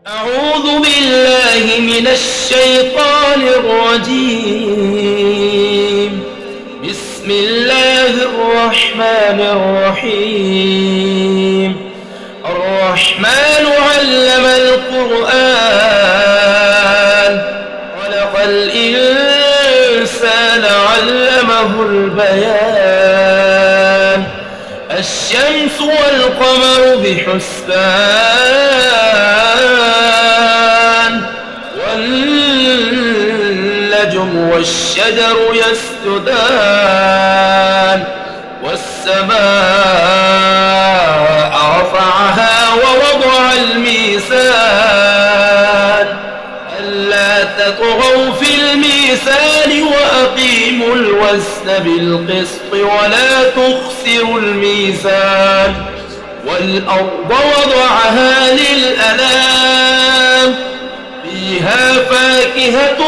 أعوذ بالله من الشيطان الرجيم. بسم الله الرحمن الرحيم. الرحمن علم القرآن، خلق الإنسان علمه البيان. الشمس والقمر بحسبان، والنجم والشجر يسجدان. والسماء رفعها ووضع الميزان، ألا تطغوا في الميزان وأقيموا الوزن بالقسط ولا تخسروا الميزان. والأرض وضعها للأنام، فيها فاكهة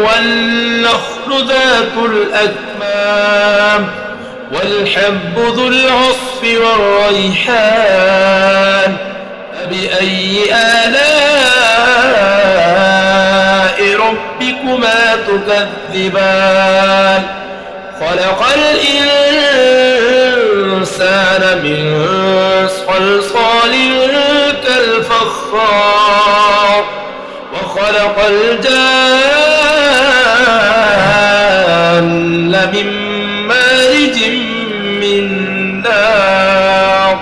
والنخل ذات الأكمام، والحب ذو العصف والريحان. فبأي آلاء ربكما تكذبان؟ خلق الإنسان من صلصال كالفخار، وخلق الجان من مارج من نار.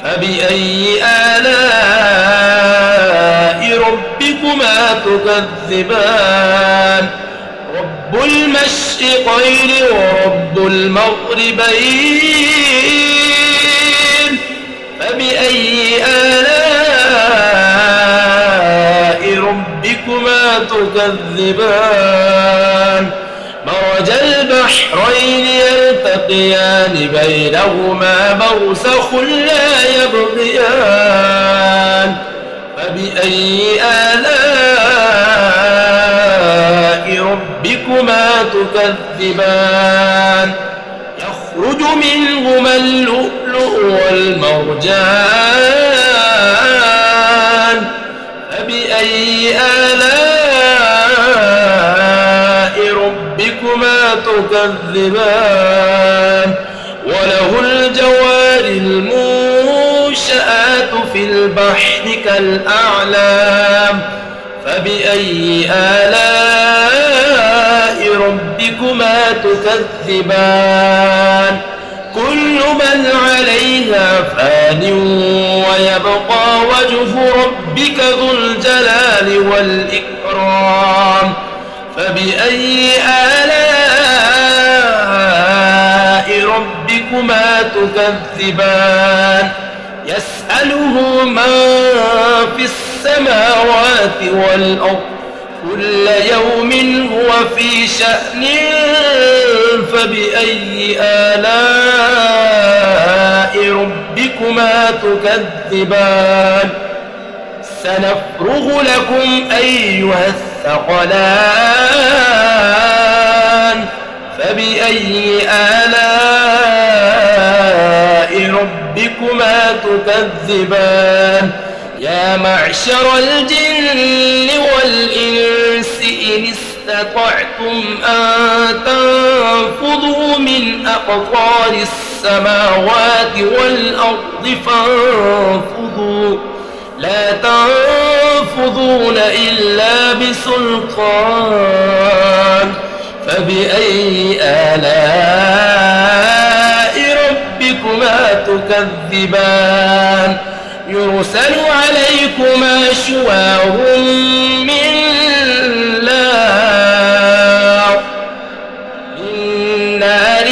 فبأي آلاء ربكما تكذبان؟ رب المشرقين ورب المغربين. فبأي آلاء ربكما تكذبان؟ مرج البحرين يلتقيان بينهما برزخ لا يبغيان. فبأي آلاء ربكما تكذبان؟ يخرج منهما اللؤلؤ والمرجان. فبأي آلاء ربكما تكذبان؟ وله الجوار المنشآت في البحر كالأعلام. فبأي آلاء ربكما تكذبان؟ كل من عليها فان ويبقى وجه ربك ذو الجلال والإكرام. فبأي آلاء ربكما تكذبان؟ يسأله من في السماوات والأرض كل يوم هو في شأن. فبأي آلاء ربكما تكذبان؟ سنفرغ لكم أيها الثقلان. فبأي آلاء ربكما تكذبان؟ يا معشر الجن والإنس إن استطعتم أن تنفذوا من أقطار السماوات والأرض فانفذوا، لا تنفذون إلا بسلطان. فبأي آلاء ربكما تكذبان؟ يرسل عليكما شواظ من نار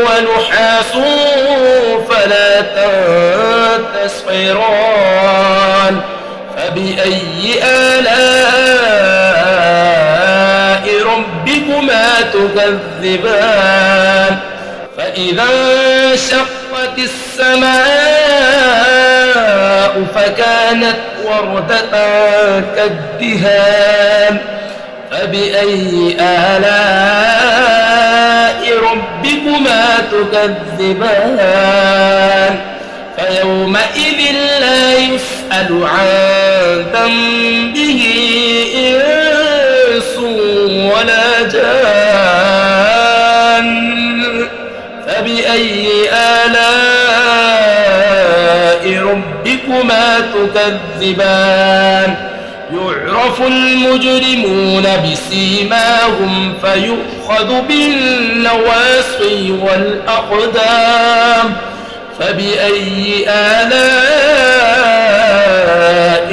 ونحاس فلا تنتصران. فبأي آلاء ربكما تكذبان؟ فإذا انشقت السماء فكانت وردة كالدهان. فبأي آلاء ربكما تكذبان؟ فيومئذ لا يسأل يسأل عن ذنبه إنس ولا جان فبأي آلاء ربكما تكذبان يعرف المجرمون بسيماهم فيؤخذ بالنواصي والأقدام فبأي آلاء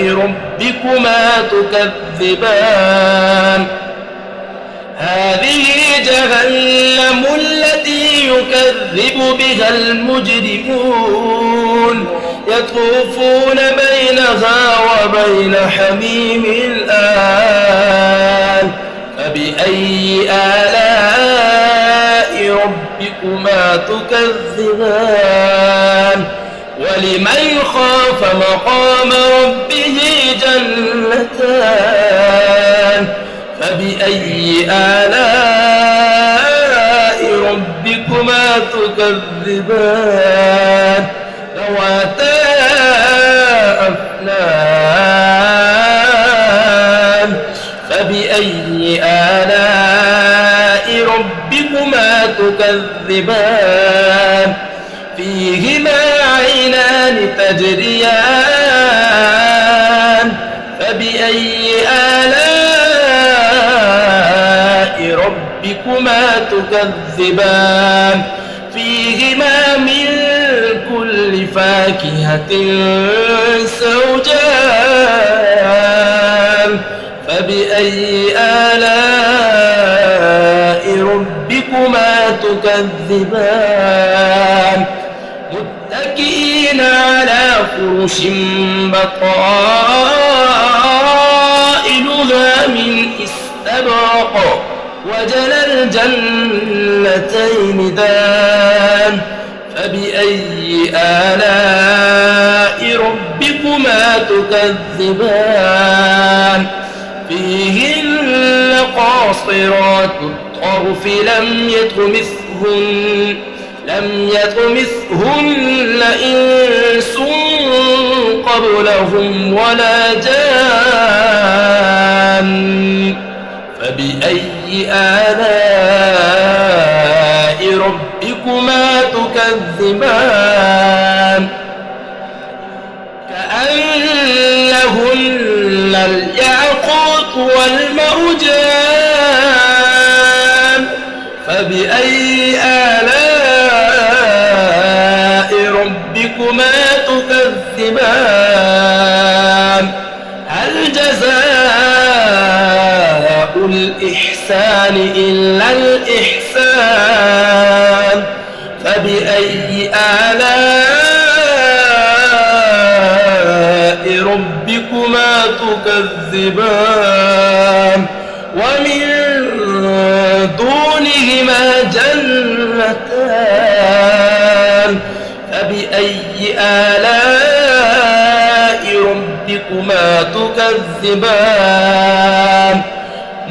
ربكما تكذبان هذه جهنم التي يكذب بها المجرمون يطوفون بينها وبين حميم آن فبأي آلاء ربكما تكذبان ولمن خاف مقام ربه جنتان فبأي آلاء ربكما تكذبان ذواتا أفنان فبأي آلاء ربكما تكذبان فيهما عينان تجريان فبأي آلاء ربكما تكذبان فيهما من كل فاكهة زوجان فبأي آلاء ربكما تكذبان متكئين على فرش بطائنها من استبرق وجنى الجنتين دان فبأي آلاء ربكما تكذبان فيهن قاصرات الطرف لم يطمثهن إنس قبلهم ولا جان فبأي آلاء ربكما تكذبان كأنهن الياقوت والمرجان فبأي آلاء ربكما تكذبان هل جزاء الإحسان إلا الإحسان فبأي آلاء ربكما تكذبان ومن دونهما جنتان فبأي آلاء ربكما تكذبان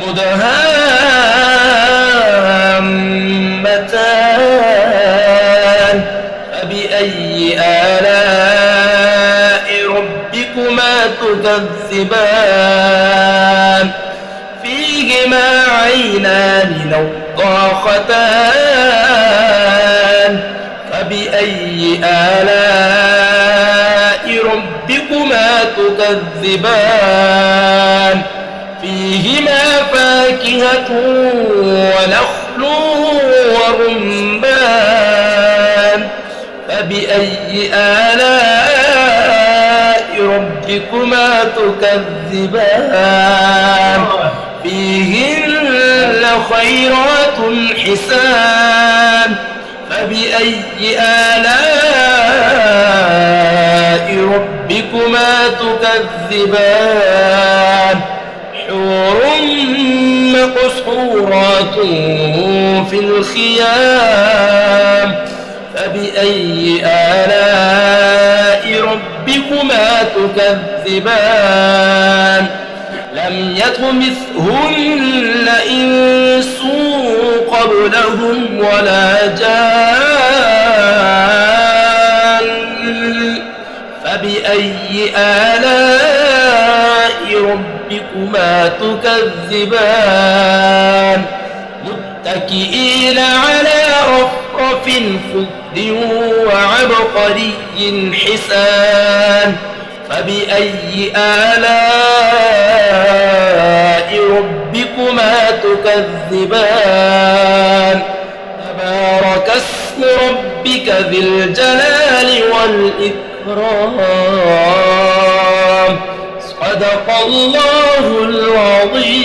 مدهامتان فبأي آلاء ربكما تكذبان فيهما عينان نضاختان فبأي آلاء ربكما تكذبان فيهما فاكهة ونخل ورمان فبأي آلاء ربكما تكذبان فيهن خيرات حسان فبأي آلاء ربكما تكذبان حور مقصورات في الخيام فبأي آلاء ربكما تكذبان لم يطمثهن إنس قبلهم ولا جان فبأي آلاء ربكما تكذبان متكئين على رفرف خضر وعبقري حسان فبأي آلاء ربكما تكذبان تبارك اسم ربك ذي الجلال والإكرام صدق الله العظيم.